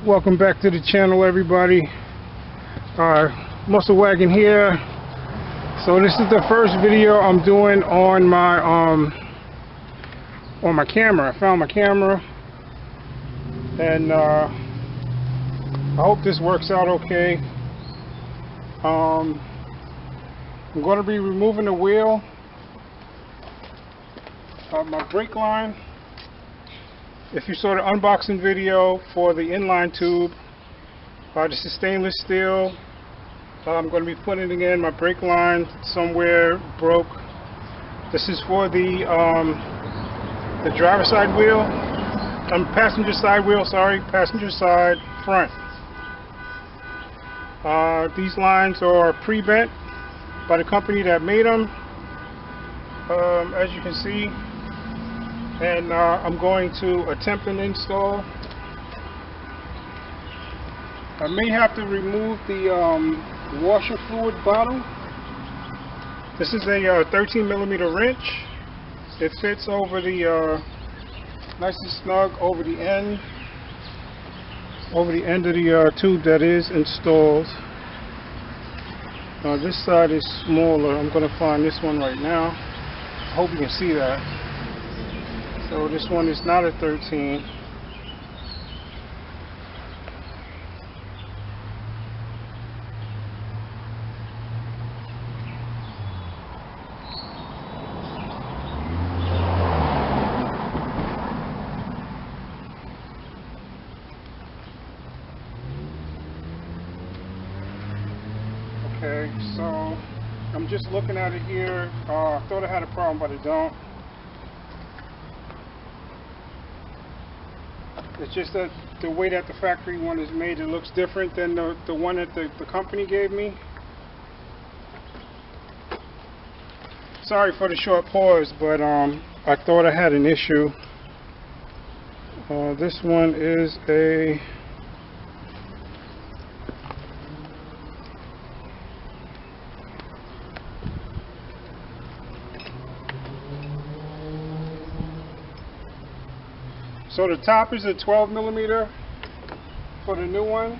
Welcome back to the channel, everybody. Muscle Wagon here. So this is the first video I'm doing on my camera. I found my camera, and I hope this works out okay. I'm going to be removing the wheel, my brake line. If you saw the unboxing video for the InLine tube, this is stainless steel. I'm going to be putting it in. My brake line somewhere broke. This is for the driver's side wheel. Passenger side wheel, sorry, passenger side front. These lines are pre-bent by the company that made them, as you can see. And I'm going to attempt an install. I may have to remove the washer fluid bottle. This is a 13mm wrench. It fits over the nice and snug over the end of the tube that is installed. This side is smaller. I'm going to find this one right now. I hope you can see that. So this one is not a 13. Okay, so I'm just looking at it here. I thought I had a problem, but I don't. It's just that the way that the factory one is made, it looks different than the one that the company gave me. Sorry for the short pause, but I thought I had an issue. This one is a so the top is a 12mm for the new one.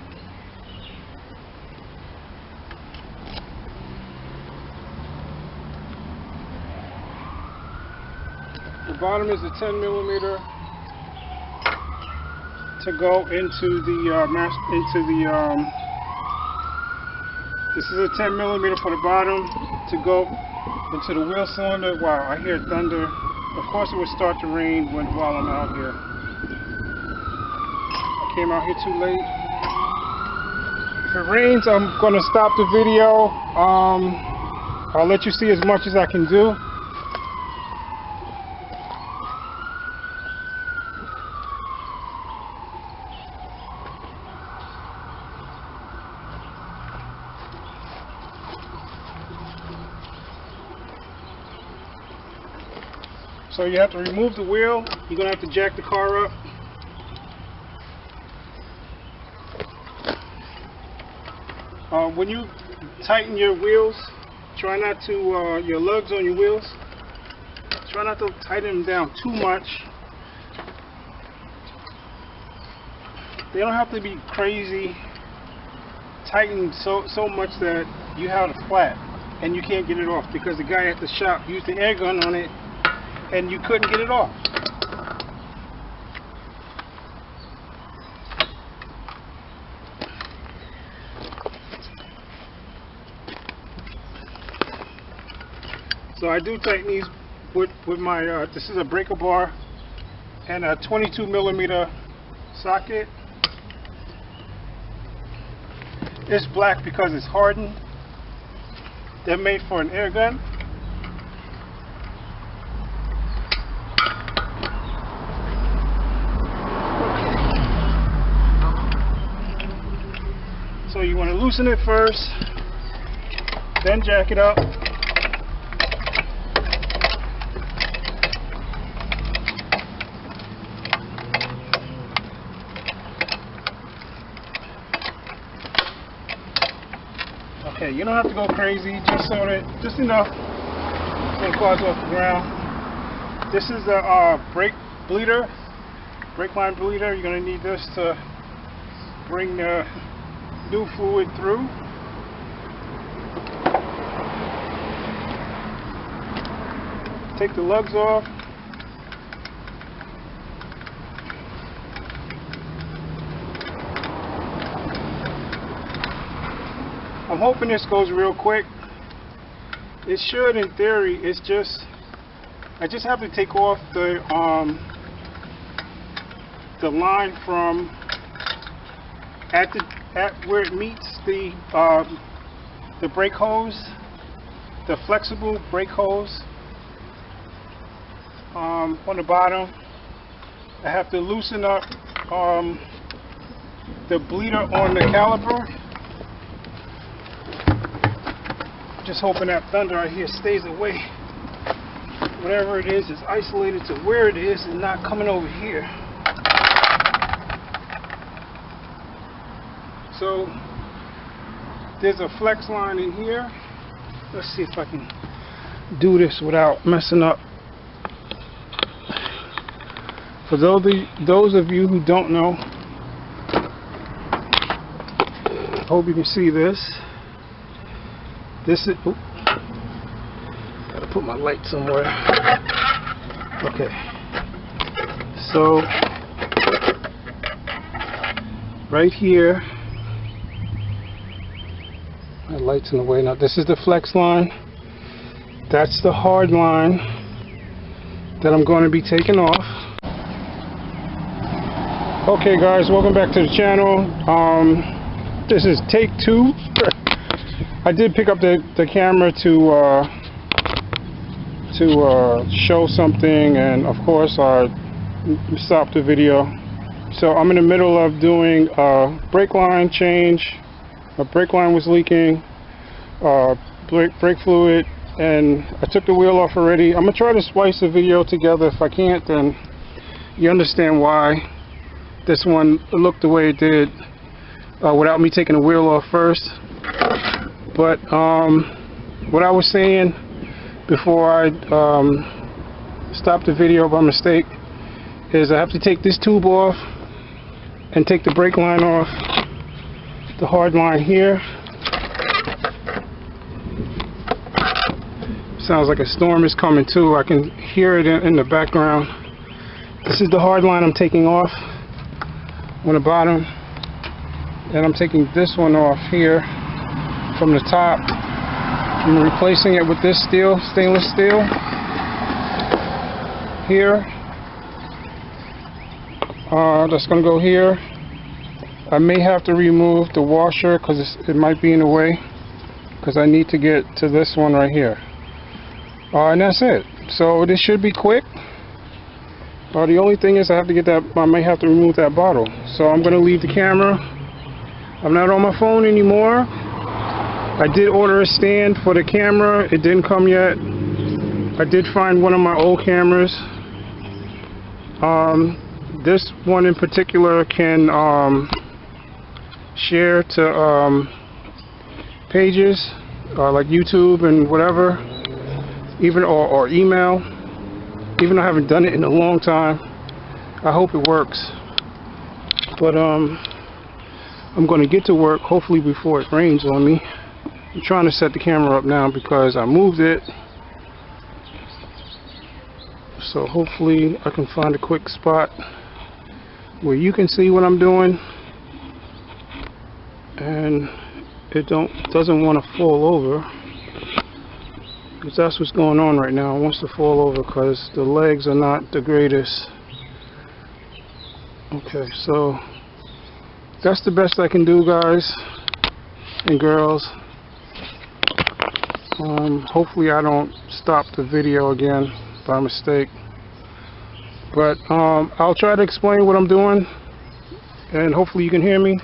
The bottom is a 10mm to go into the this is a 10mm for the bottom to go into the wheel cylinder. Wow, I hear thunder. Of course it would start to rain while I'm out here. Came out here too late. If it rains, I'm going to stop the video. I'll let you see as much as I can do. So you have to remove the wheel. You're going to have to jack the car up. When you tighten your wheels, try not to, your lugs on your wheels, try not to tighten them down too much. They don't have to be crazy tightened so much that you have it flat and you can't get it off, because the guy at the shop used the air gun on it and you couldn't get it off. So I do tighten these with my, this is a breaker bar and a 22mm socket. It's black because it's hardened. They're made for an air gun. So you want to loosen it first, then jack it up. Okay, you don't have to go crazy, just enough so it falls off the ground. This is a brake bleeder, brake line bleeder. You're going to need this to bring the new fluid through. Take the lugs off. I'm hoping this goes real quick. It should in theory. It's just I just have to take off the line from at where it meets the brake hose, the flexible brake hose on the bottom. I have to loosen up the bleeder on the caliper. Just hoping that thunder right here stays away. Whatever it is isolated to where it is and not coming over here. So there's a flex line in here. Let's see if I can do this without messing up. For those of you who don't know, I hope you can see this. This is, oops, gotta put my light somewhere. Okay, so right here, my light's in the way now. This is the flex line. That's the hard line that I'm going to be taking off. Okay guys, welcome back to the channel. This is take 2. I did pick up the camera to show something, and of course I stopped the video. So I'm in the middle of doing a brake line change. A brake line was leaking, brake fluid, and I took the wheel off already. I'm gonna try to splice the video together. If I can't, then you understand why this one looked the way it did without me taking the wheel off first. But what I was saying before I stopped the video by mistake is I have to take this tube off and take the brake line off, the hard line here. Sounds like a storm is coming too. I can hear it in the background. This is the hard line I'm taking off on the bottom, and I'm taking this one off here from the top. I'm replacing it with this stainless steel here. That's going to go here. I may have to remove the washer because it might be in the way, because I need to get to this one right here. And that's it. So this should be quick. The only thing is I may have to remove that bottle. So I'm going to leave the camera. I'm not on my phone anymore. I did order a stand for the camera. It didn't come yet. I did find one of my old cameras. This one in particular can share to pages like YouTube and whatever, even or email. Even though I haven't done it in a long time, I hope it works. But I'm going to get to work hopefully before it rains on me. I'm trying to set the camera up now because I moved it. So hopefully I can find a quick spot where you can see what I'm doing and it doesn't want to fall over, because that's what's going on right now. It wants to fall over because the legs are not the greatest. Okay, so that's the best I can do, guys and girls. Hopefully I don't stop the video again by mistake, but I'll try to explain what I'm doing and hopefully you can hear me.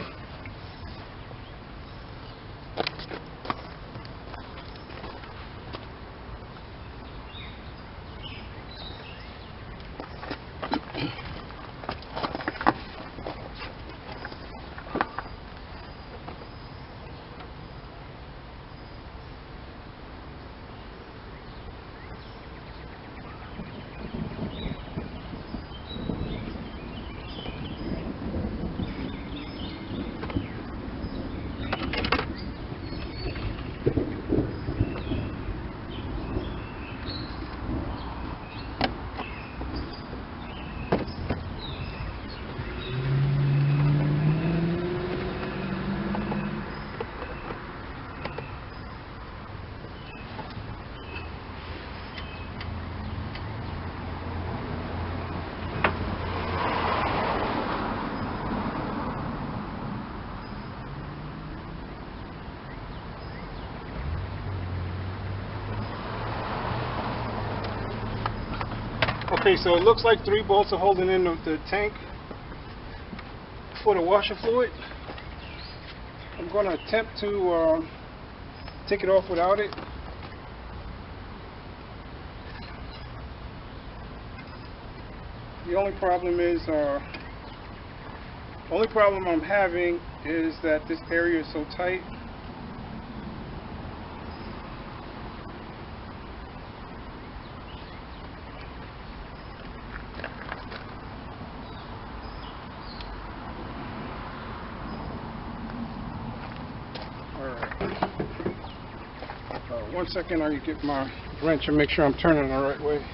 Okay, so it looks like 3 bolts are holding in the tank for the washer fluid. I'm going to attempt to take it off without it. The only problem I'm having is that this area is so tight. Alright. 1 second, I can get my wrench and make sure I'm turning the right way.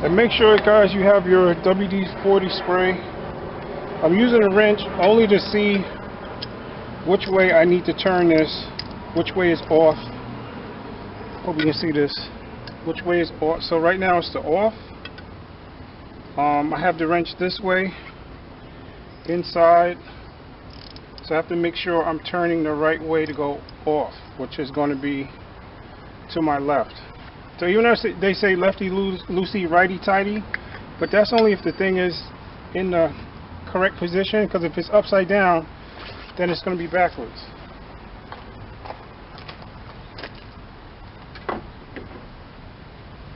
And make sure, guys, you have your WD-40 spray. I'm using a wrench only to see which way I need to turn this, which way is off. Hope you can see this. Which way is off? So right now it's the off. I have the wrench this way, inside. So I have to make sure I'm turning the right way to go off, which is going to be to my left. So even though they say lefty loosey, righty tighty, but that's only if the thing is in the correct position, because if it's upside down, then it's going to be backwards.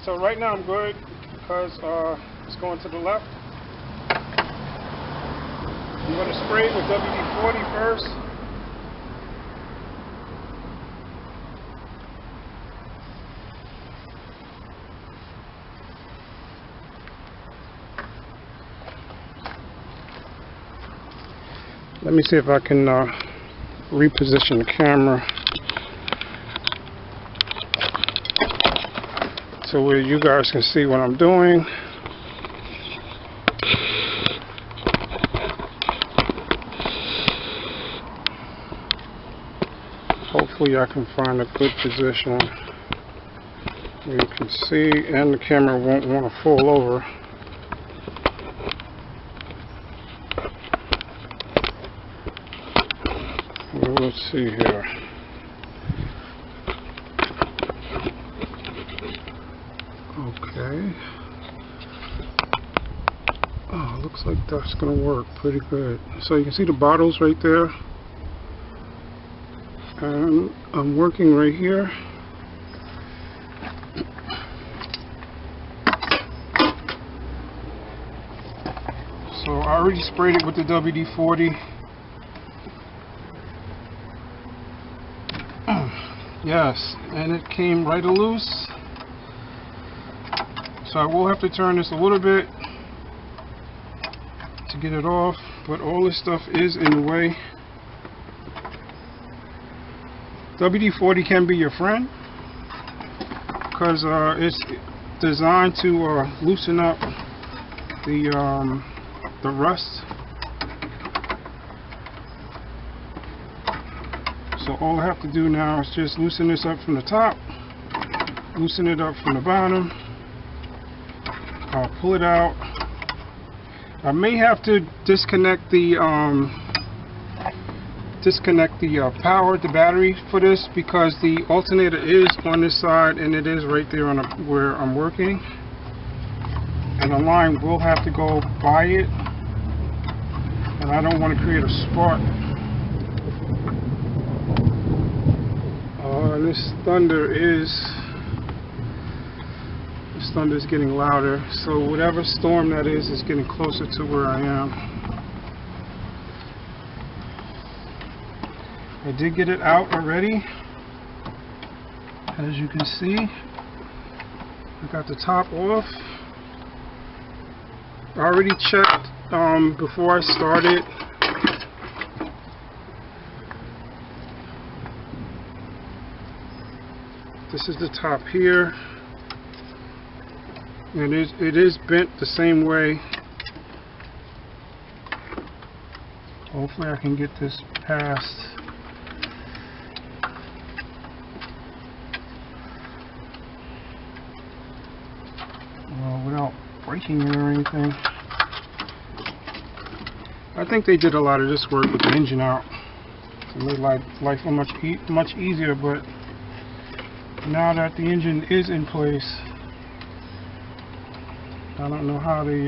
So right now I'm good, because it's going to the left. I'm going to spray it with WD-40 first. Let me see if I can reposition the camera so where you guys can see what I'm doing. Hopefully I can find a good position where you can see and the camera won't want to fall over. Let's see here. Okay. Oh, looks like that's going to work pretty good. So you can see the bottles right there. And I'm working right here. So I already sprayed it with the WD-40. Yes, and it came right loose. So I will have to turn this a little bit to get it off, but all this stuff is in the way. WD-40 can be your friend because it's designed to loosen up the rust. So all I have to do now is just loosen this up from the top, loosen it up from the bottom. I'll pull it out. I may have to disconnect the power, the battery for this, because the alternator is on this side and it is right there on where I'm working, and the line will have to go by it, and I don't want to create a spark. This thunder is getting louder, so whatever storm that is getting closer to where I am. I did get it out already, as you can see. I got the top off. I already checked before I started. This is the top here, and it is bent the same way. Hopefully I can get this past. breaking it or anything. I think they did a lot of this work with the engine out. It made life much easier, but now that the engine is in place, I don't know how they,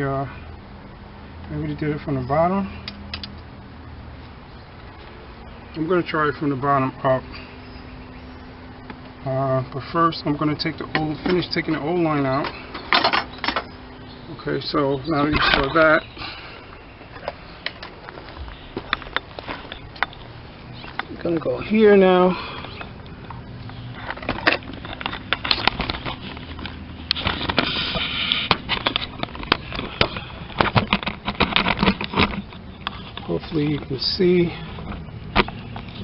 maybe they did it from the bottom. I'm going to try it from the bottom up. But first I'm going to finish taking the old line out. Okay, so now that you saw that, I'm going to go here now. Hopefully you can see.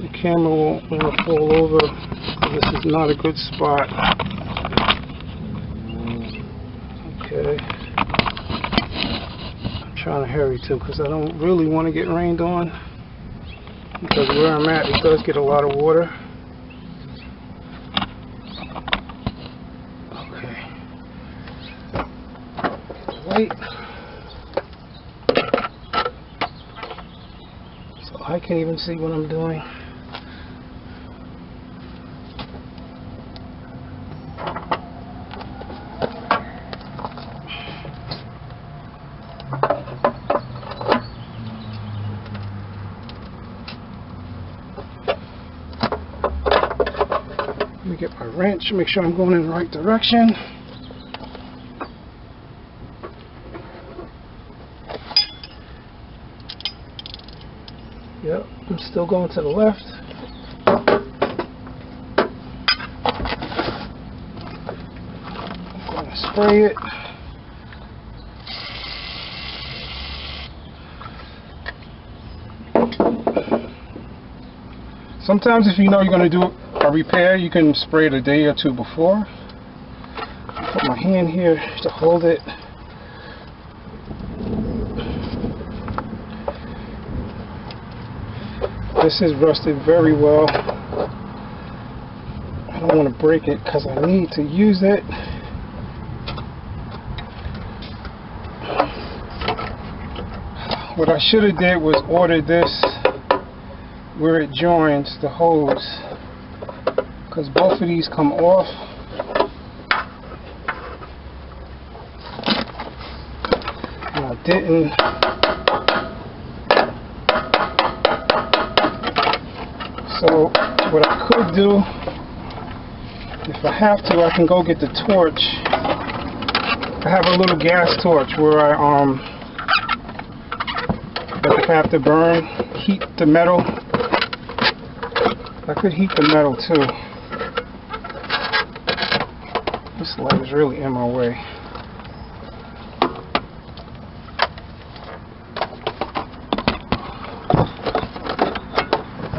The camera won't want to fall over. This is not a good spot. Okay. I'm trying to hurry too because I don't really want to get rained on. Because where I'm at, it does get a lot of water. Okay. Wait. So I can't even see what I'm doing. Let me get my wrench, make sure I'm going in the right direction. Yep, I'm still going to the left. I'm going to spray it. Sometimes if you know you're going to do a repair, you can spray it a day or two before. Put my hand here to hold it. This is rusted very well. I don't want to break it because I need to use it. What I should have did was order this where it joins the hose, because both of these come off. And I didn't. So what I could do, if I have to, I can go get the torch. I have a little gas torch where if I have to heat the metal. I could heat the metal too. This light is really in my way.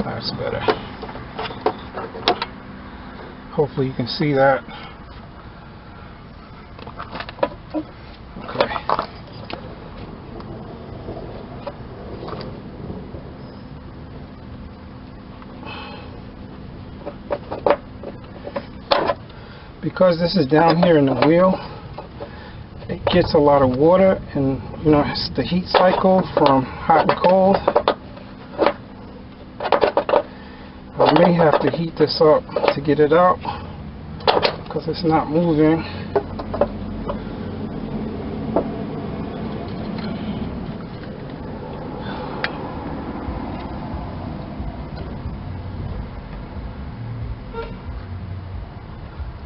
That's better. Hopefully you can see that. Okay. Because this is down here in the wheel, it gets a lot of water, and you know, it's the heat cycle from hot and cold. I may have to heat this up to get it out because it's not moving.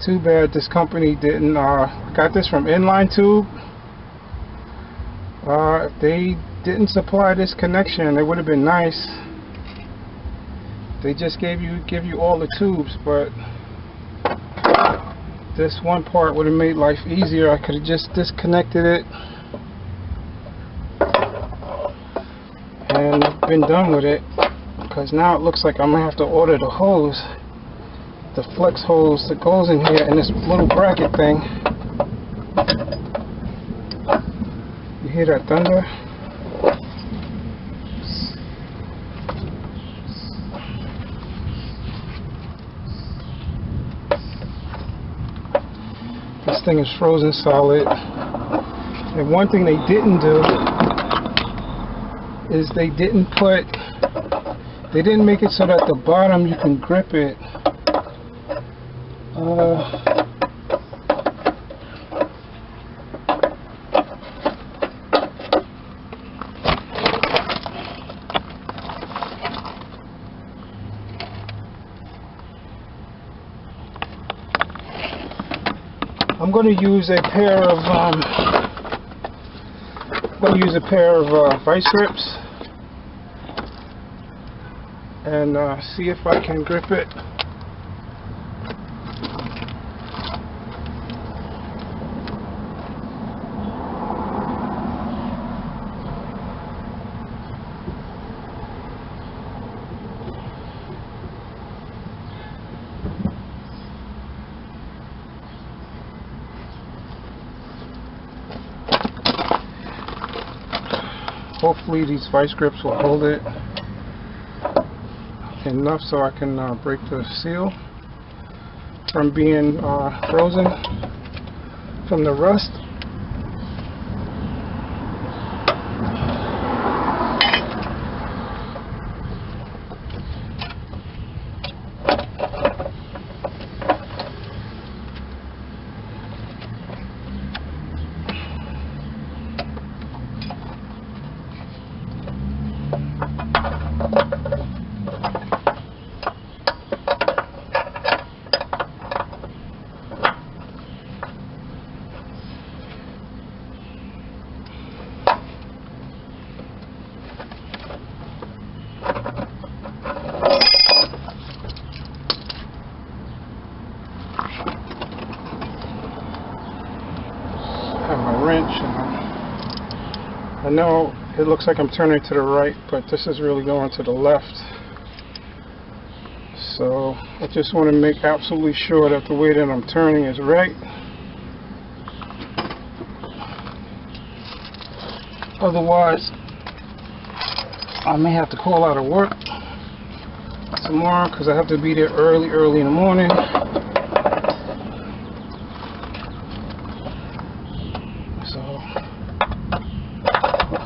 Too bad this company didn't, got this from InLine tube. If they didn't supply this connection, it would have been nice. They just give you all the tubes, but this one part would have made life easier. I could have just disconnected it and been done with it, because now it looks like I'm gonna have to order the hose. The flex hose that goes in here in this little bracket thing. You hear that thunder? This thing is frozen solid. And one thing they didn't do is they didn't make it so that the bottom you can grip it. I'm going to use a pair of vice grips and see if I can grip it. Hopefully these vice grips will hold it enough so I can break the seal from being frozen from the rust. Wrench, and I know it looks like I'm turning to the right, but this is really going to the left, so I just want to make absolutely sure that the way that I'm turning is right. Otherwise I may have to call out of work tomorrow because I have to be there early in the morning.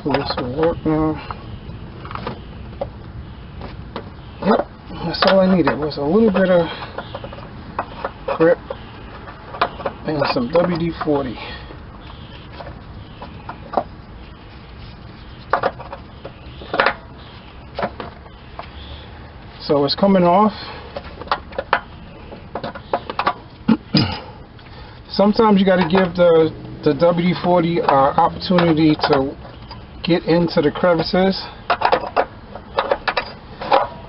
This will work now. Yep, that's all I needed was a little bit of grip and some WD-40. So it's coming off. Sometimes you got to give the WD-40 opportunity to get into the crevices.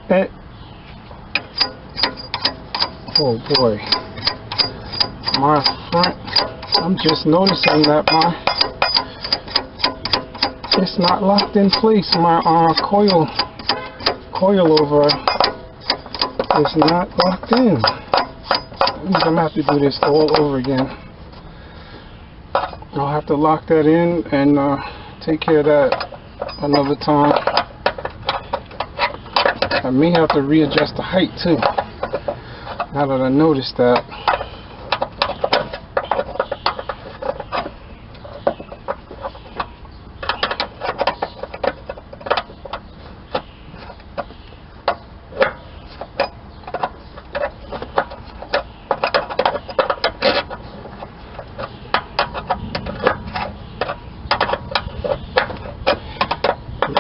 And oh boy, my front, I'm just noticing that it's not locked in place. My coilover is not locked in. I'm gonna have to do this all over again. I'll have to lock that in and take care of that another time. I may have to readjust the height too, now that I noticed that.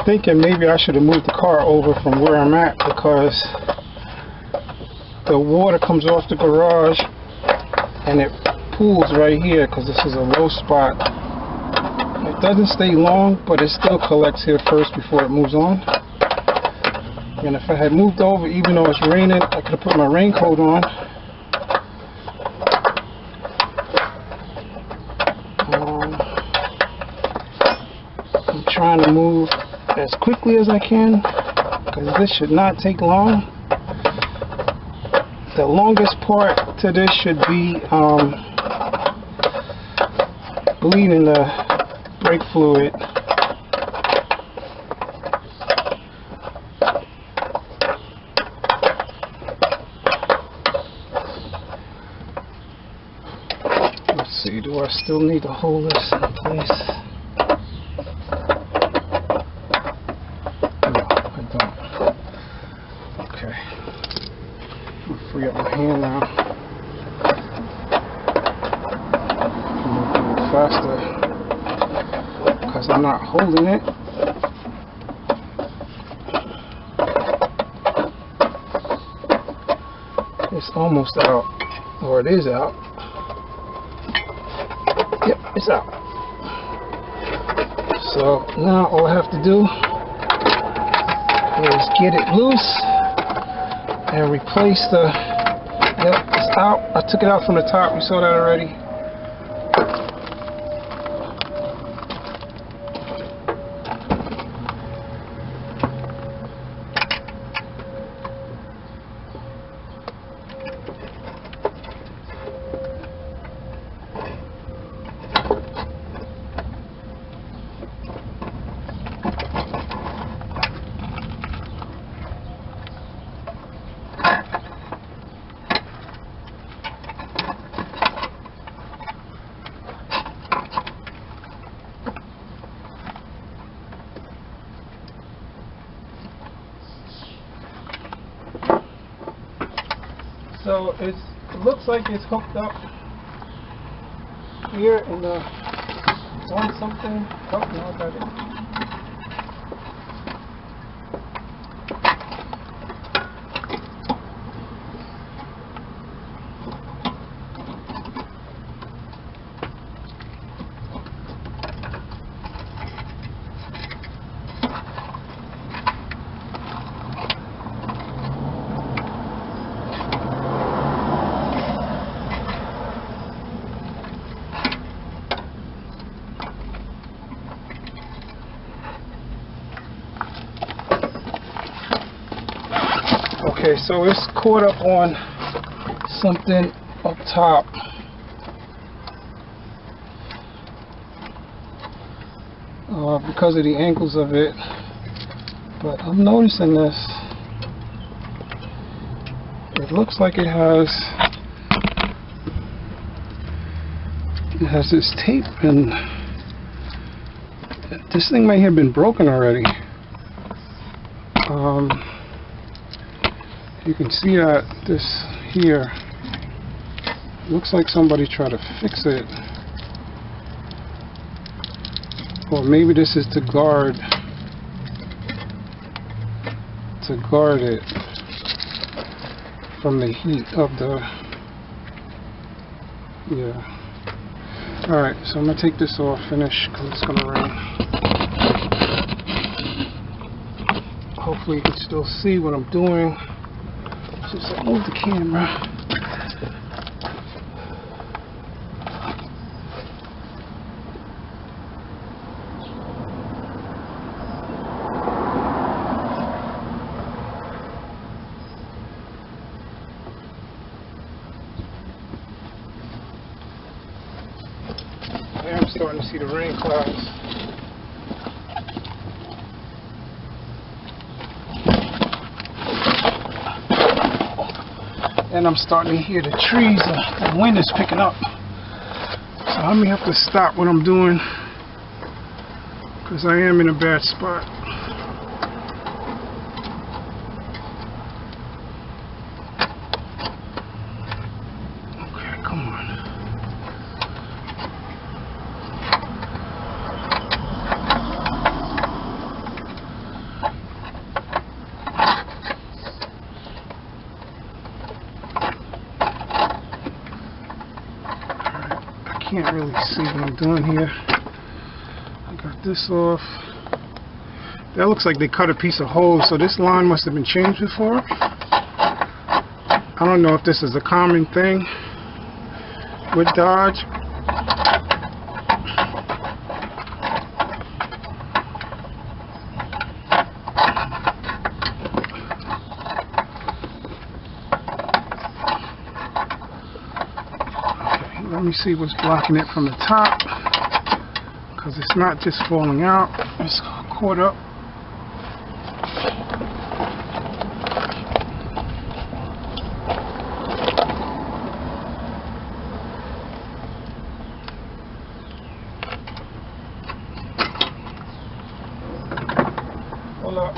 Thinking maybe I should have moved the car over from where I'm at because the water comes off the garage and it pools right here because this is a low spot. It doesn't stay long, but it still collects here first before it moves on. And if I had moved over, even though it's raining, I could have put my raincoat on. I'm trying to move as quickly as I can because this should not take long. The longest part to this should be bleeding the brake fluid. Let's see, do I still need to hold this in place? I'm not holding it. It's almost out, or it is out. Yep, it's out. So now all I have to do is get it loose and replace the, yep, it's out. I took it out from the top, you saw that already. So it looks like it's hooked up here in the on something. Oh no, I got it. Okay, so it's caught up on something up top. Because of the angles of it. But I'm noticing this. It looks like it has this tape, and this thing may have been broken already. You can see that this here looks like somebody tried to fix it, or maybe this is to guard it from the heat of the, yeah. Alright, so I'm gonna take this off, finish, because it's gonna rain. Hopefully you can still see what I'm doing. Just move the camera. I am starting to see the rain clouds. And I'm starting to hear the trees, the wind is picking up. So I may have to stop what I'm doing, because I am in a bad spot. Okay, come on. Can't really see what I'm doing here. I got this off. That looks like they cut a piece of hose, so this line must have been changed before. I don't know if this is a common thing with Dodge. Let me see what's blocking it from the top, because it's not just falling out, it's caught up. Hold up.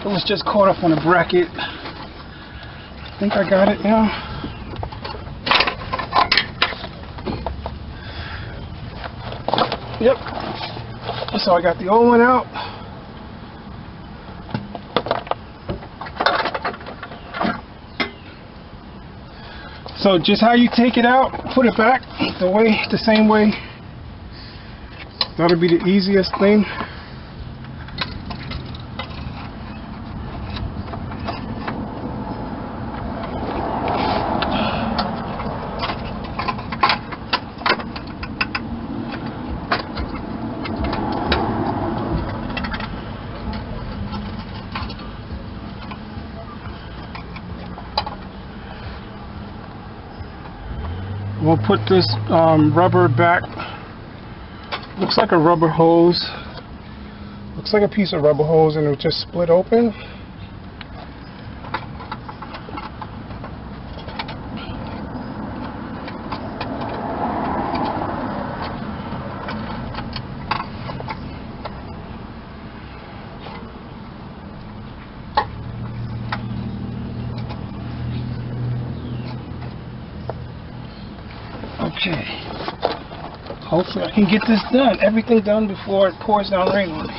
It was just caught up on a bracket. I think I got it now. Yep. So I got the old one out. So just how you take it out, put it back the same way. That'll be the easiest thing. We'll put this rubber back. Looks like a rubber hose. Looks like a piece of rubber hose, and it'll just split open. Okay, hopefully I can get this done, everything done before it pours down rain on me.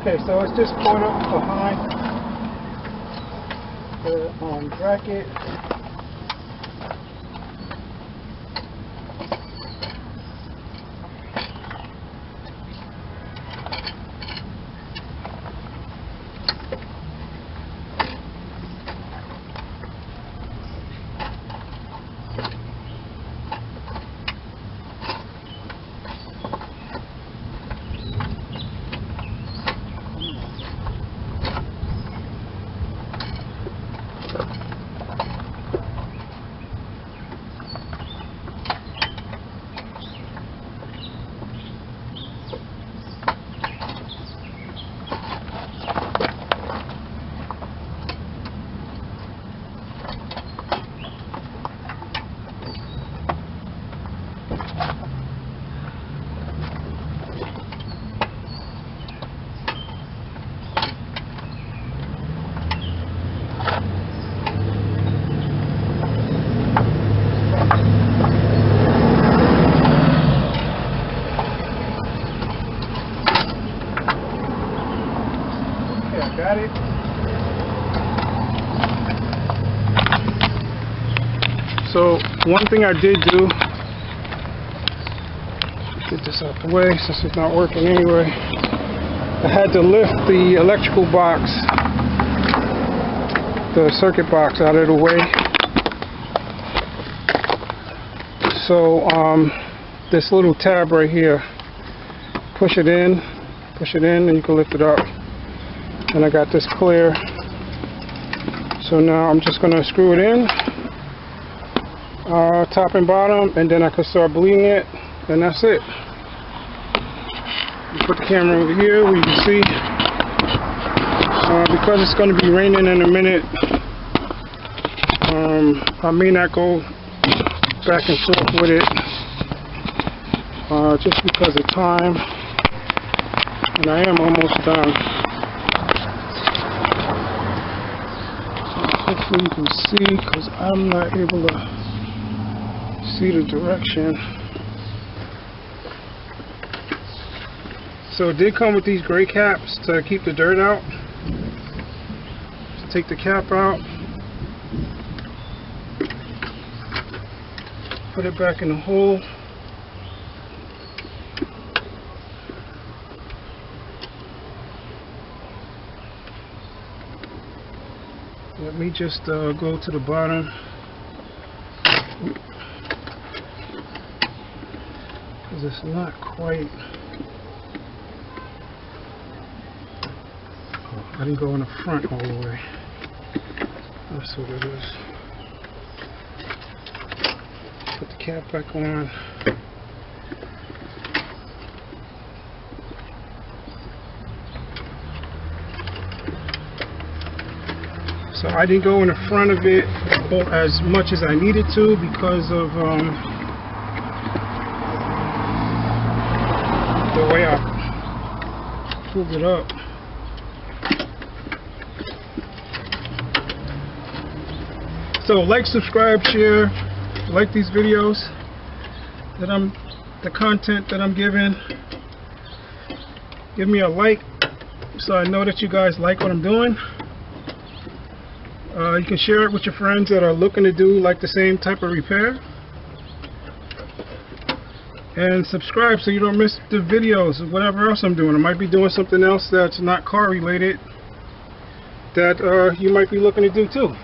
Okay, so it's just caught up behind the bracket. Got it. So one thing I did do, get this out the way since it's not working anyway, I had to lift the electrical box, the circuit box out of the way. So this little tab right here, push it in, and you can lift it up. And I got this clear. So now I'm just going to screw it in, top and bottom, and then I can start bleeding it, and that's it. Put the camera over here where you can see. Because it's going to be raining in a minute, I may not go back and forth with it, just because of time, and I am almost done. So hopefully you can see, because I'm not able to see the direction. So it did come with these gray caps to keep the dirt out. Take the cap out, put it back in the hole. Let me just go to the bottom. Because it's not quite. Oh, I didn't go in the front all the way. That's what it is. Put the cap back on. So I didn't go in the front of it as much as I needed to because of the way I pulled it up. So like, subscribe, share, like these videos the content that I'm giving. Give me a like so I know that you guys like what I'm doing. You can share it with your friends that are looking to do like the same type of repair. And subscribe so you don't miss the videos or whatever else I'm doing. I might be doing something else that's not car related that you might be looking to do too.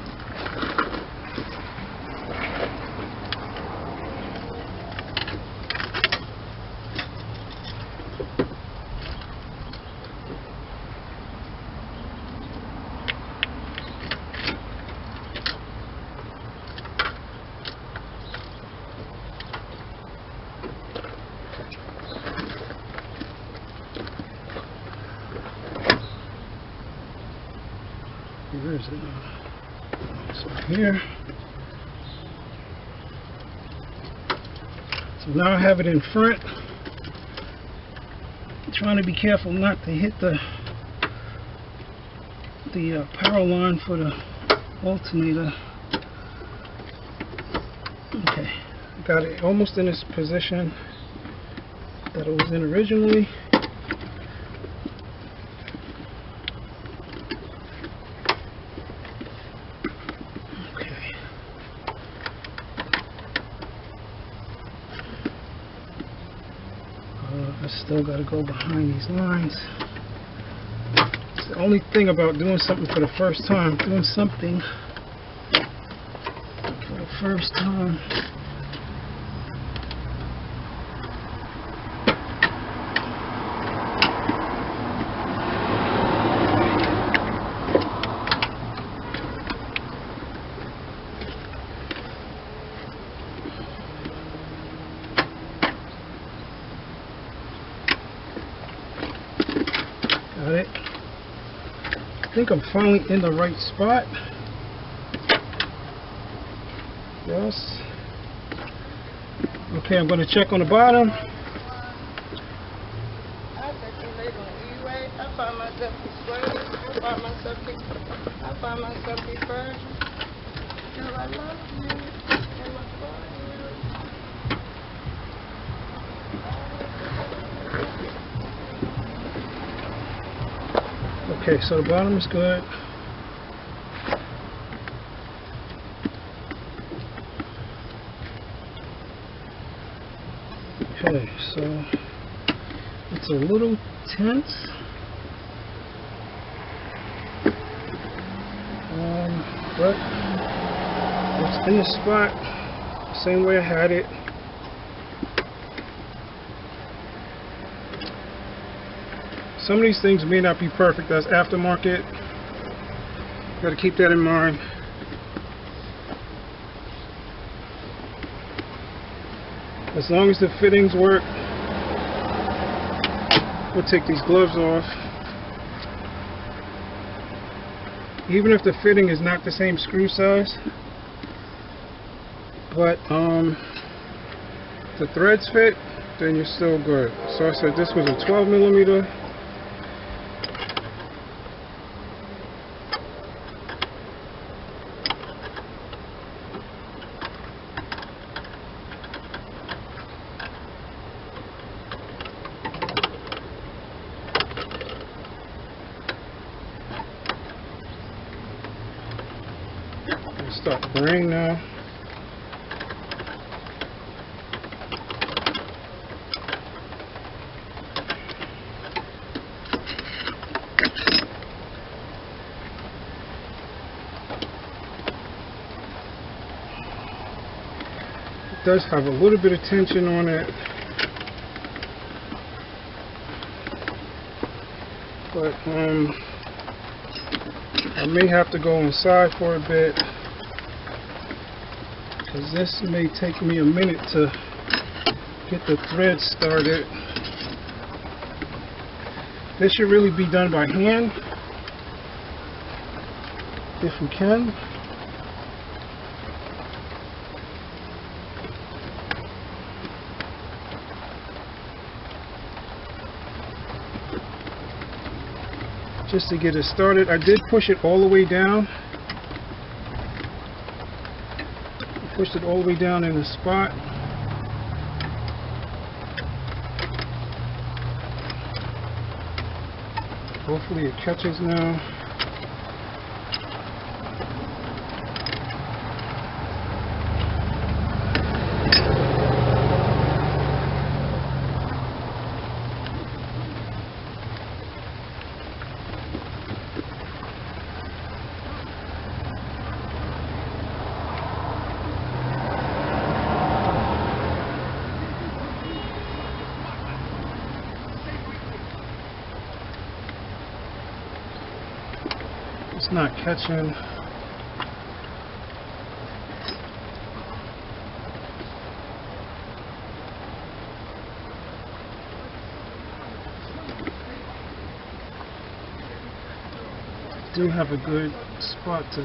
Where is it? So here. So now I have it in front. I'm trying to be careful not to hit the power line for the alternator. Okay, got it almost in this position that it was in originally. I still got to go behind these lines. It's the only thing about doing something for the first time. Doing something for the first time. Got it. I think I'm finally in the right spot. Yes. Okay, I'm going to check on the bottom. I find myself deferred. I love you. Okay, so the bottom is good. Okay, so it's a little tense. But it's in the spot, same way I had it. some of these things may not be perfect. That's aftermarket. Got to keep that in mind. As long as the fittings work, we'll take these gloves off. Even if the fitting is not the same screw size, but the threads fit, then you're still good. So I said this was a 12 millimeter. Start to rain now. It does have a little bit of tension on it, but I may have to go inside for a bit, because this may take me a minute to get the thread started. This should really be done by hand, if we can. Just to get it started. I did push it all the way down. Pushed it all the way down in the spot. Hopefully it catches now. It's not catching. Do have a good spot to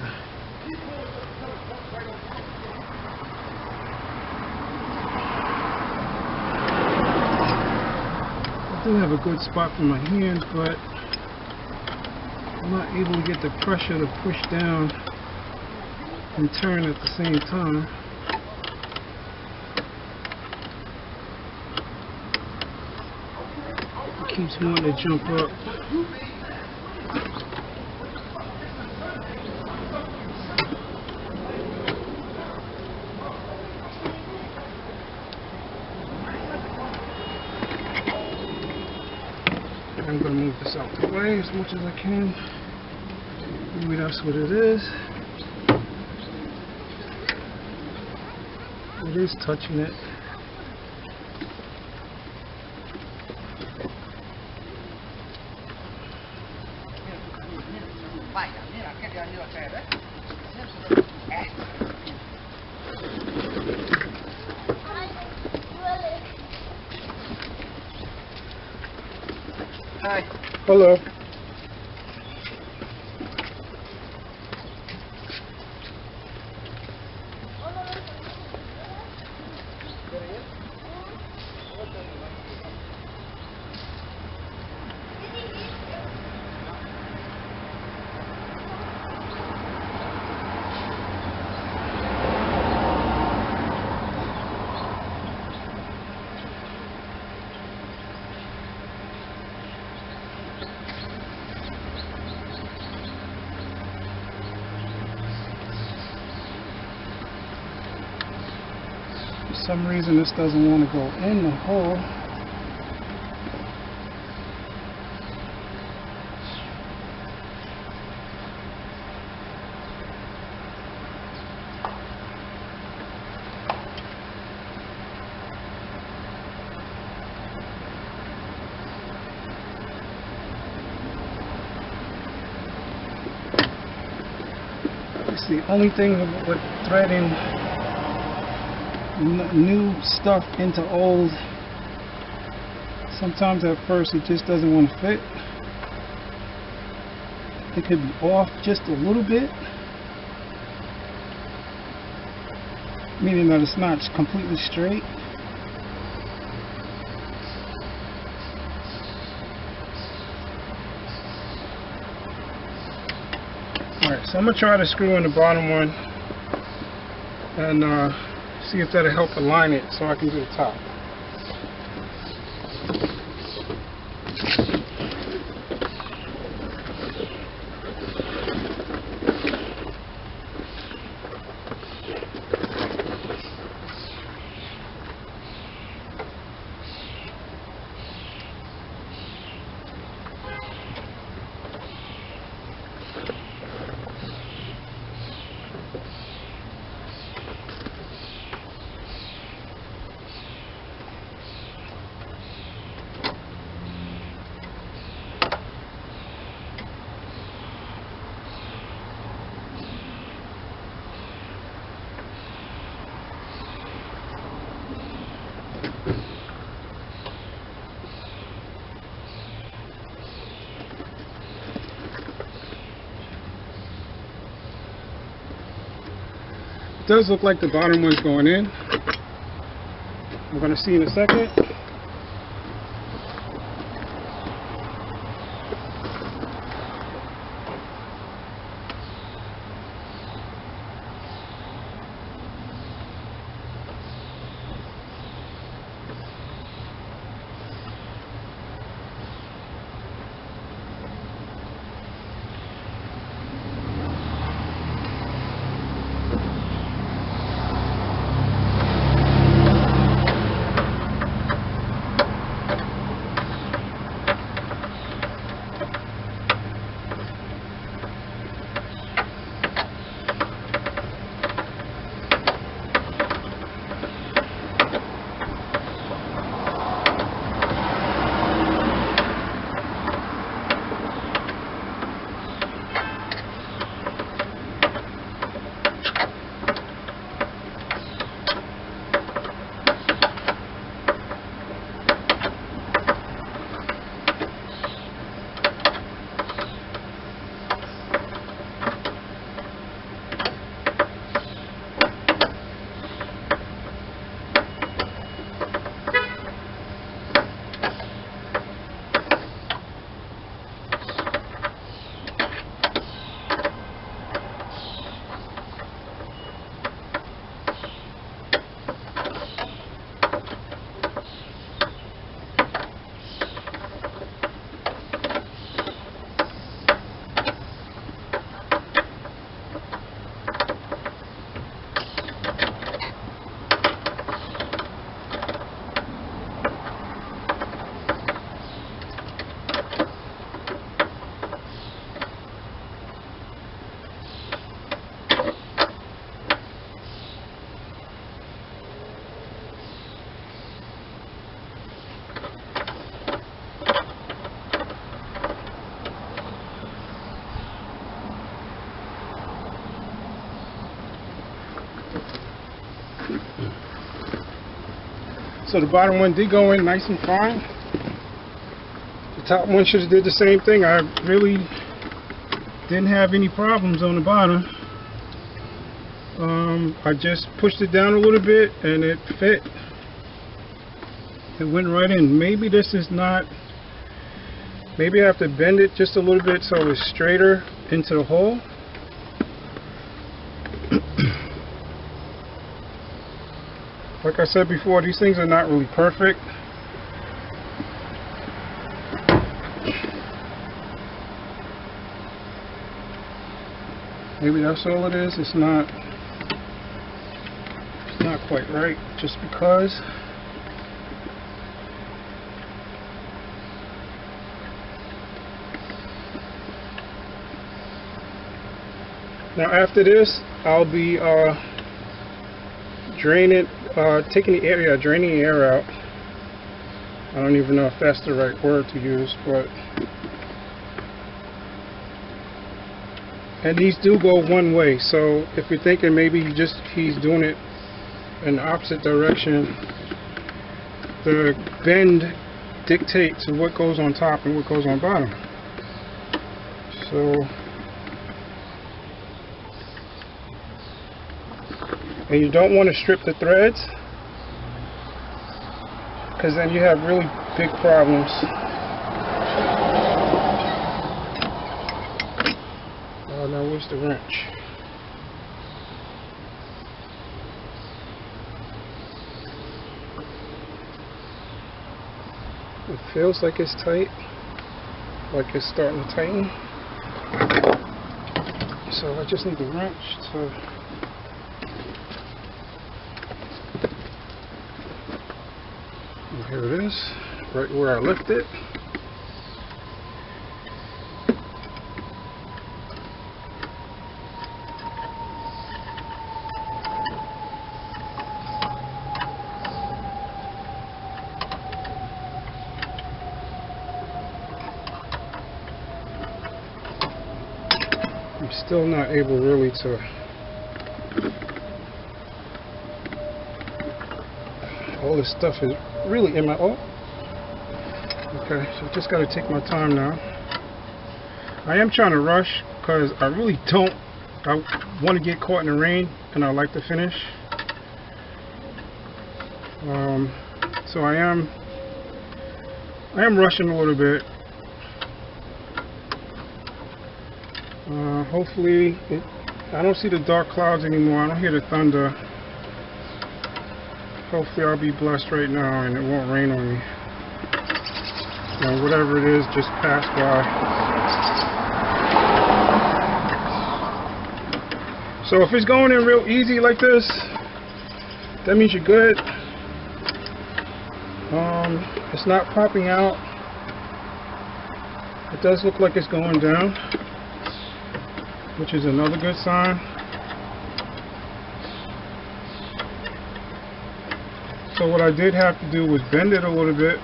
for my hand, but I'm not able to get the pressure to push down and turn at the same time. It keeps wanting to jump up. I'm going to move this out the way as much as I can. Maybe that's what it is. It is touching it. Hi. Hello. For some reason this doesn't want to go in the hole. the only thing with threading new stuff into old. Sometimes at first it just doesn't want to fit. It could be off just a little bit, meaning that it's not completely straight. Alright, so I'm going to try to screw in the bottom one and see if that'll help align it so I can do the top. It does look like the bottom one's going in. We're going to see in a second. So the bottom one did go in nice and fine. The top one should have did the same thing. I really didn't have any problems on the bottom. I just pushed it down a little bit and it fit. It went right in. Maybe this is not, maybe I have to bend it just a little bit so it's straighter into the hole. Like I said before, these things are not really perfect. Maybe that's all it is. It's not quite right just because. Now after this, I'll be draining the air out. I don't even know if that's the right word to use, but And these do go one way, so if you're thinking maybe he's doing it in the opposite direction, the bend dictates what goes on top and what goes on bottom. So, and you don't want to strip the threads, because then you have really big problems. Oh, now where's the wrench? It feels like it's tight, like it's starting to tighten. So I just need the wrench to and here it is, right where I left it. I'm still not able really to all this stuff is really in my okay, so just got to take my time now. I am trying to rush because I really don't want to get caught in the rain and I like to finish. So I am rushing a little bit. Hopefully I don't see the dark clouds anymore. I don't hear the thunder. Hopefully I'll be blessed right now and it won't rain on me. Whatever it is, just pass by. So if it's going in real easy like this, that means you're good. It's not popping out. It does look like it's going down, which is another good sign. So what I did have to do was bend it a little bit.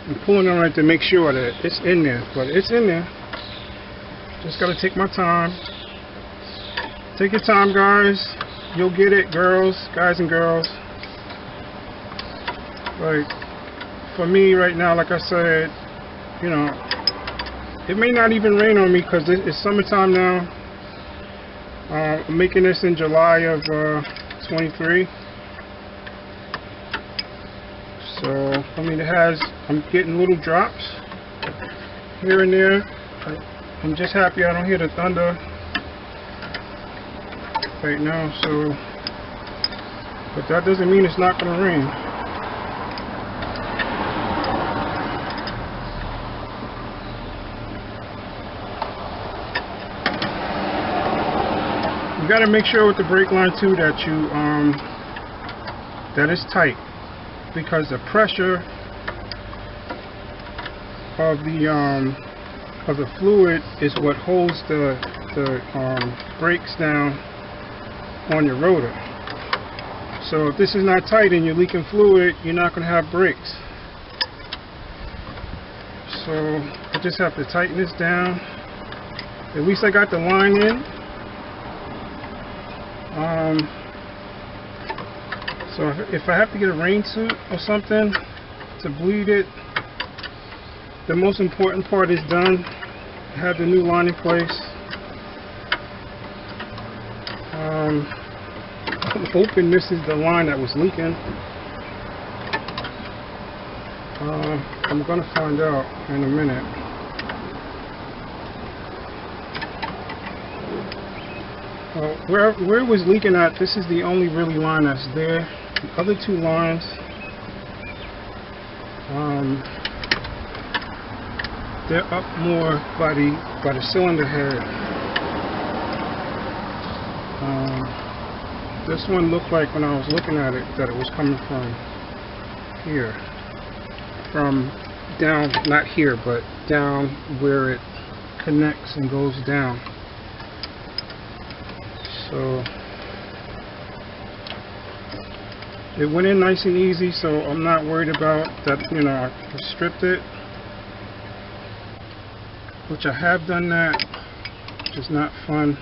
I'm pulling on it to make sure that it's in there, but it's in there. Just gotta take my time. Take your time, guys. You'll get it, girls, guys and girls. Like, for me right now, like I said, you know, it may not even rain on me because it's summertime now. I'm making this in July of 23. So, I mean, I'm getting little drops here and there. I'm just happy I don't hear the thunder right now, so, but that doesn't mean it's not going to rain. You got to make sure with the brake line too that you that it's tight, because the pressure of the fluid is what holds the brakes down on your rotor. So if this is not tight and you're leaking fluid, you're not going to have brakes. So I just have to tighten this down. At least I got the line in. So if I have to get a rain suit or something to bleed it, the most important part is done. I have the new line in place. I'm hoping this is the line that was leaking. I'm gonna find out in a minute. Where it was leaking at, this is the only really line that's there. The other two lines, they're up more by the cylinder head. This one looked like, when I was looking at it, that it was coming from here, from down, not here, but down where it connects and goes down. So It went in nice and easy, so I'm not worried about that. You know, I stripped it, which I have done that. It's not fun.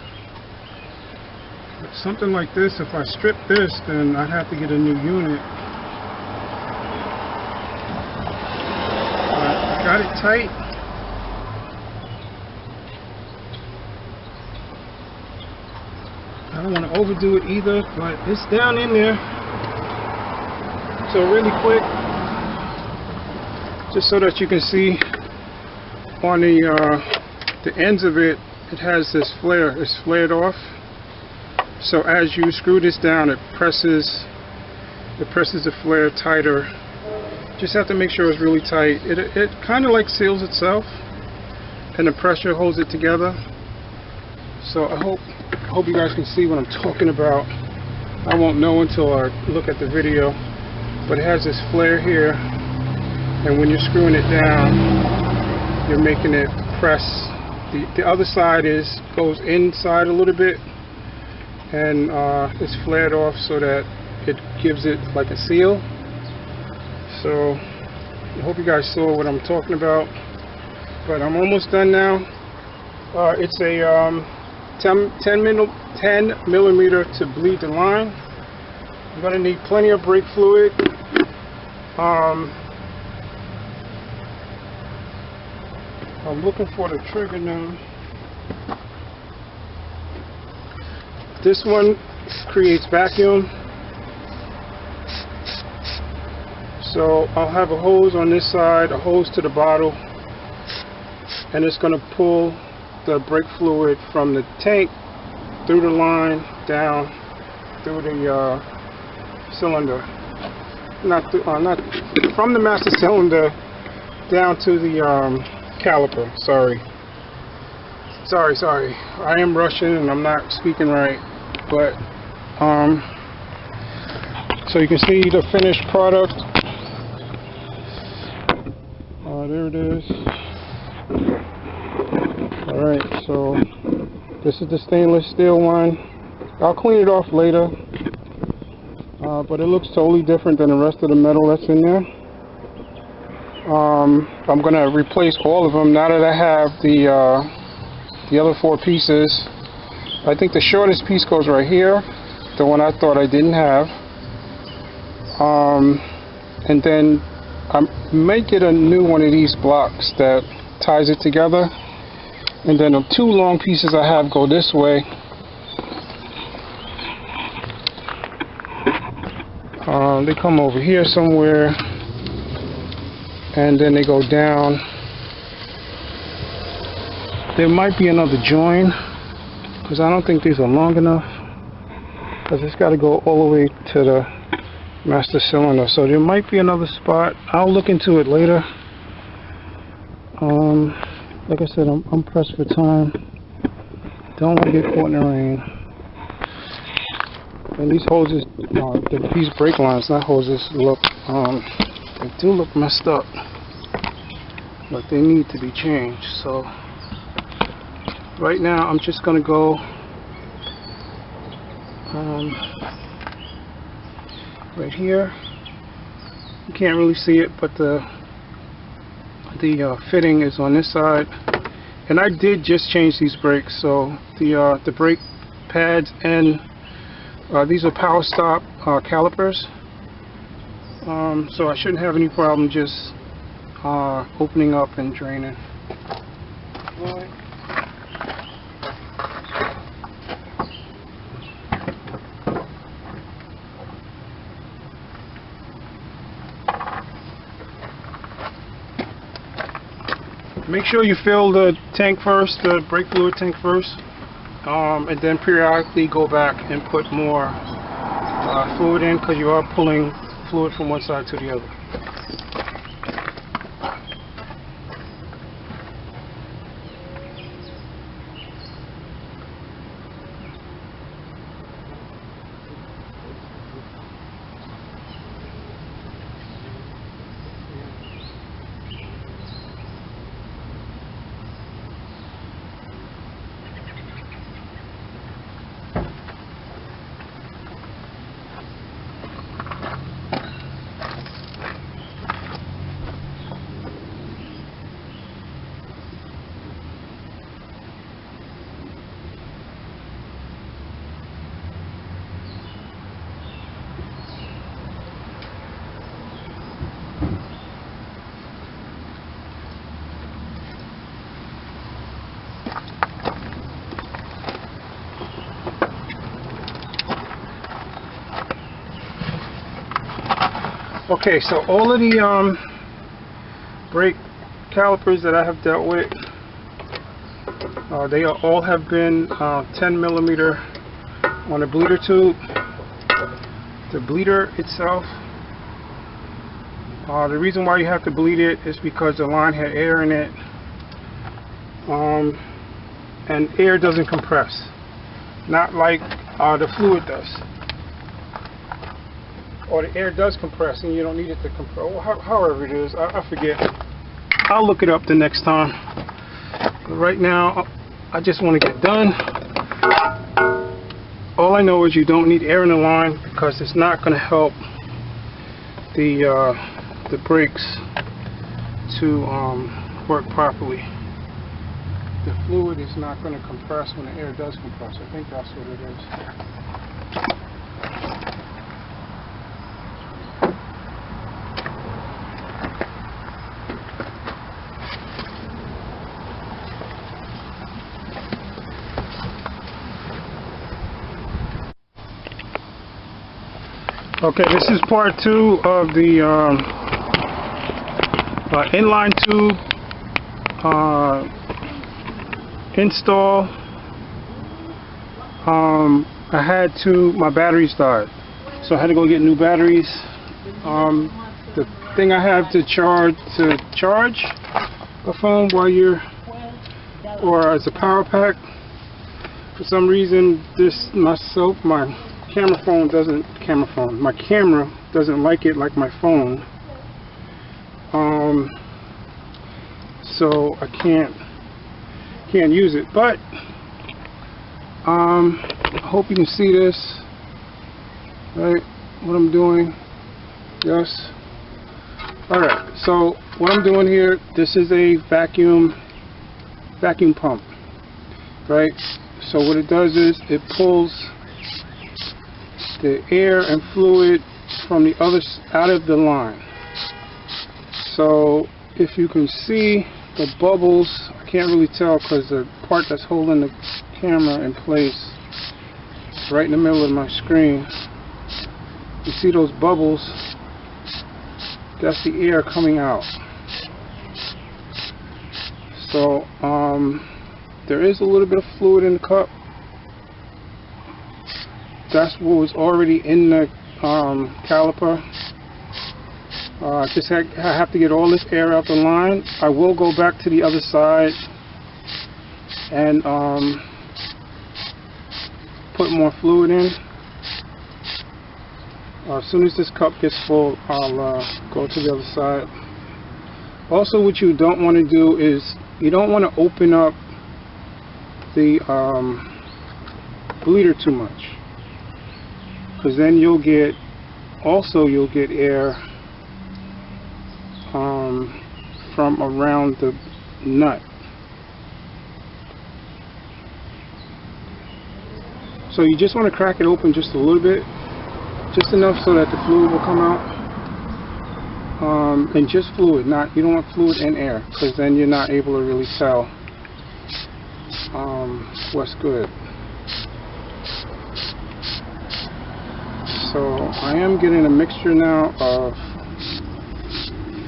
But something like this, if I strip this, then I'd have to get a new unit. But I got it tight. I don't want to overdo it either, but it's down in there. So really quick, just so that you can see on the ends of it, it has this flare. It's flared off. So as you screw this down, it presses the flare tighter. Just have to make sure it's really tight. It kind of like seals itself, and the pressure holds it together. So I hope you guys can see what I'm talking about. I won't know until I look at the video, but it has this flare here, and when you're screwing it down, you're making it press. The other side goes inside a little bit, and it's flared off so that it gives it like a seal. So I hope you guys saw what I'm talking about, but I'm almost done now. It's a 10 millimeter to bleed the line. I'm going to need plenty of brake fluid. I'm looking for the trigger now. This one creates vacuum, so I'll have a hose on this side, a hose to the bottle, and it's going to pull the brake fluid from the tank through the line down through the cylinder, not from the master cylinder down to the caliper. Sorry. I am Russian and I'm not speaking right, but so you can see the finished product. There it is. Alright, so this is the stainless steel one. I'll clean it off later, but it looks totally different than the rest of the metal that's in there. I'm going to replace all of them now that I have the other 4 pieces. I think the shortest piece goes right here, the one I thought I didn't have. And then I might get a new one of these blocks that ties it together. And then the 2 long pieces I have go this way. They come over here somewhere, and then they go down. There might be another join, because I don't think these are long enough, because it's got to go all the way to the master cylinder. So there might be another spot. I'll look into it later. Like I said, I'm pressed for time. Don't want to get caught in the rain. And these hoses, these brake lines, not hoses, look, they do look messed up, but they need to be changed. So right now, I'm just gonna go right here. You can't really see it, but the fitting is on this side, and I did just change these brakes. So the brake pads, and these are power stop calipers, so I shouldn't have any problem just opening up and draining. Make sure you fill the tank first, the brake fluid tank first, and then periodically go back and put more fluid in, because you are pulling fluid from one side to the other. Okay, so all of the brake calipers that I have dealt with, they all have been 10 millimeter on a bleeder tube. The bleeder itself, the reason why you have to bleed it is because the line had air in it, and air doesn't compress, not like the fluid does. Or the air does compress and you don't need it to compress. Well, however it is, I forget. I'll look it up the next time. But right now, I just want to get done. All I know is you don't need air in the line because it's not going to help the brakes to work properly. The fluid is not going to compress when the air does compress. I think that's what it is. Okay, this is part 2 of the inline tube install. I had my batteries died, so I had to go get new batteries. The thing I have to charge a phone while you're, or as a power pack, for some reason my camera doesn't like it like my phone, so I can't use it. But I hope you can see this, right? What I'm doing. Yes. All right. So what I'm doing here, this is a vacuum pump, right? So what it does is it pulls the air and fluid from the out of the line. So if you can see the bubbles, I can't really tell because the part that's holding the camera in place is right in the middle of my screen. You see those bubbles? That's the air coming out. So there is a little bit of fluid in the cup. That's what was already in the caliper. I have to get all this air out the line. I will go back to the other side and put more fluid in. As soon as this cup gets full, I'll go to the other side. Also, what you don't want to do is you don't want to open up the bleeder too much, because then you'll get air from around the nut. So you just want to crack it open just a little bit, just enough so that the fluid will come out, and just fluid, you don't want fluid and air, because then you're not able to really tell what's good. So I am getting a mixture now of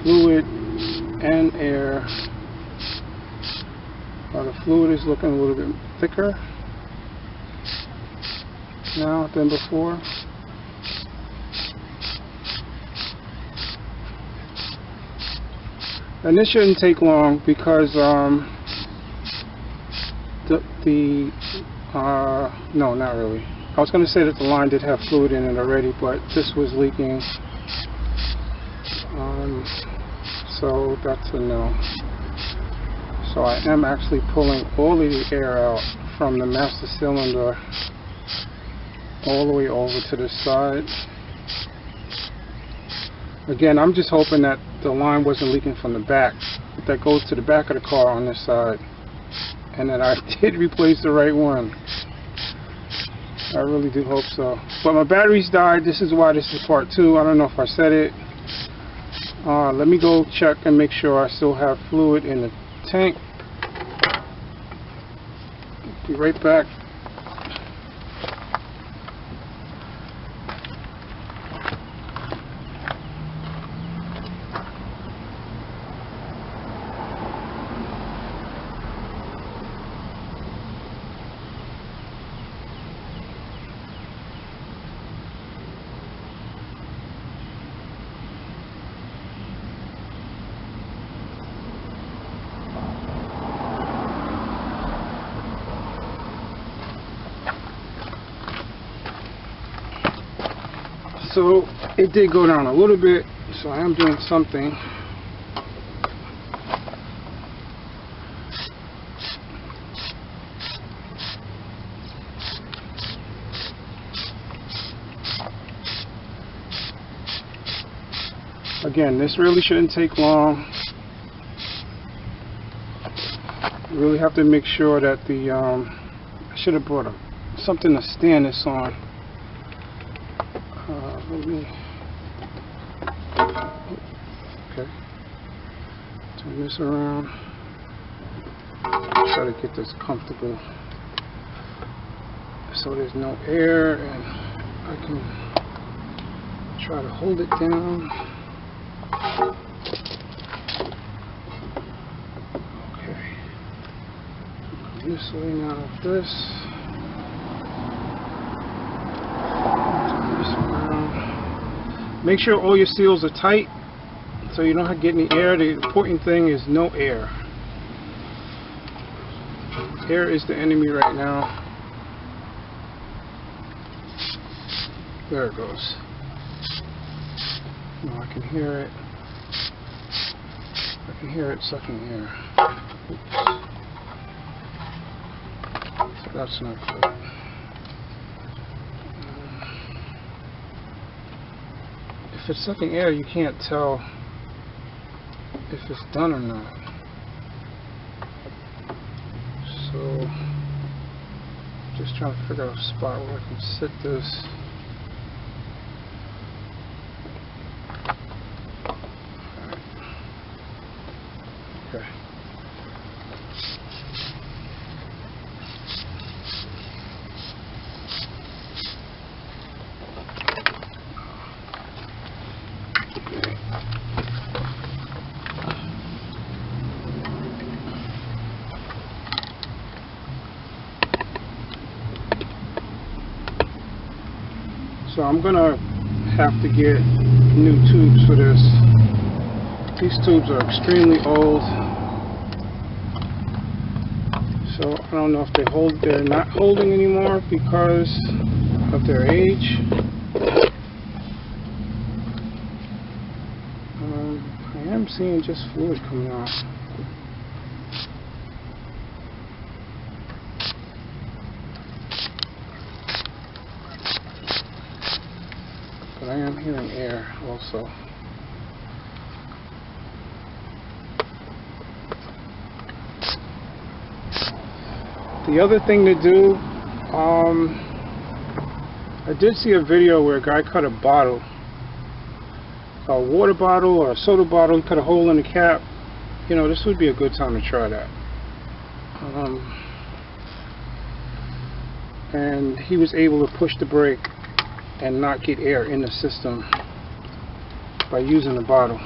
fluid and air. The fluid is looking a little bit thicker now than before. And this shouldn't take long because no, not really. I was going to say that the line did have fluid in it already, but this was leaking, so that's a no. So I am actually pulling all of the air out from the master cylinder all the way over to the side. Again, I'm just hoping that the line wasn't leaking from the back, that goes to the back of the car on this side, and that I did replace the right one. I really do hope so. But my batteries died. This is why this is part 2. I don't know if I said it. Let me go check and make sure I still have fluid in the tank. Be right back. So it did go down a little bit, so I am doing something. Again, this really shouldn't take long. You really have to make sure that the I should have brought something to stand this on. Let me, okay, turn this around. Try to get this comfortable so there's no air, and I can try to hold it down. Okay, this way now with this. Make sure all your seals are tight so you don't get any air. The important thing is no air. Air is the enemy right now. There it goes. No, I can hear it. I can hear it sucking air. Oops. So that's not good. If it's sucking air, you can't tell if it's done or not. So, just trying to figure out a spot where I can sit this. Okay. So I'm gonna have to get new tubes for this. These tubes are extremely old, so I don't know if they're not holding anymore because of their age. I am seeing just fluid coming out. But I am hearing air also. The other thing to do, I did see a video where a guy cut a bottle, a water bottle or a soda bottle, cut a hole in the cap. You know, this would be a good time to try that. And he was able to push the brake and not get air in the system by using the bottle.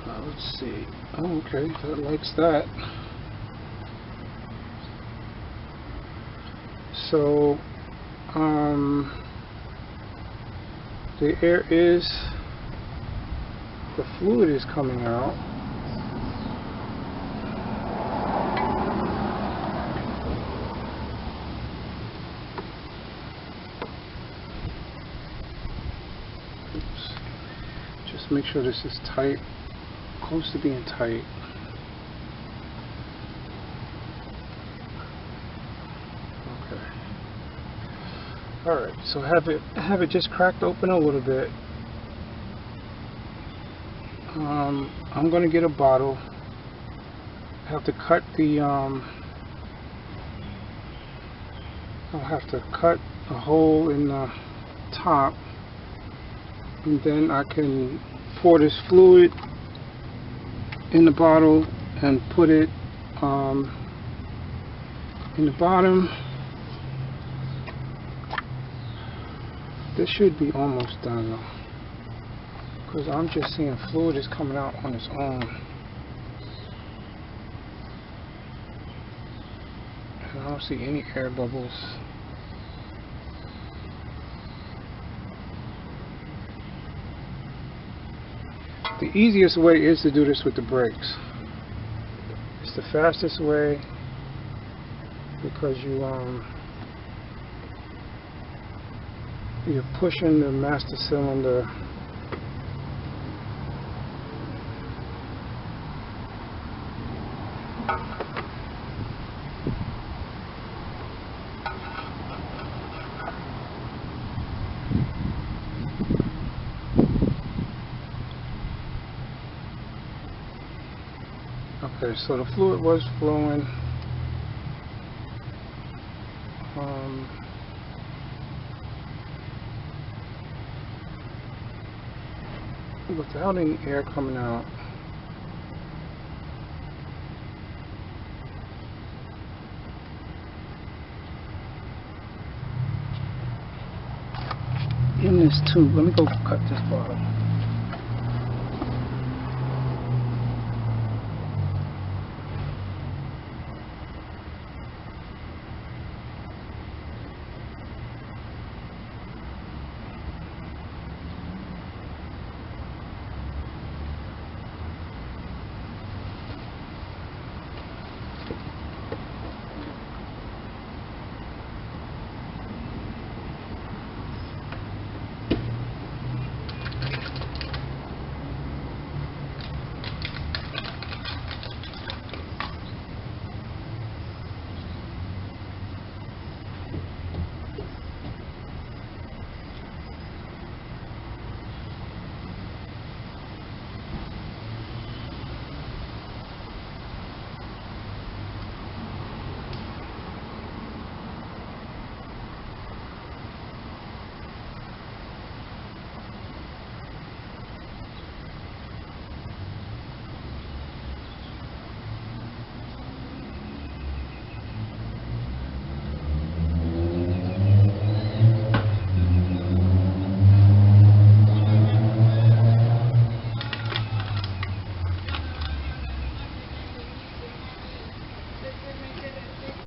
Let's see. Oh, okay, that likes that. So, the air is, the fluid is coming out. Just make sure this is tight, close to being tight. Okay. Alright, so have it just cracked open a little bit. I'm gonna get a bottle. I have to cut the I'll have to cut a hole in the top, and then I can pour this fluid in the bottle and put it in the bottom. This should be almost done though, because I'm just seeing fluid is coming out on its own, and I don't see any air bubbles. The easiest way is to do this with the brakes. It's the fastest way. because you're pushing the master cylinder Okay, so the fluid was flowing. Without any air coming out. In this tube, let me go cut this bottle.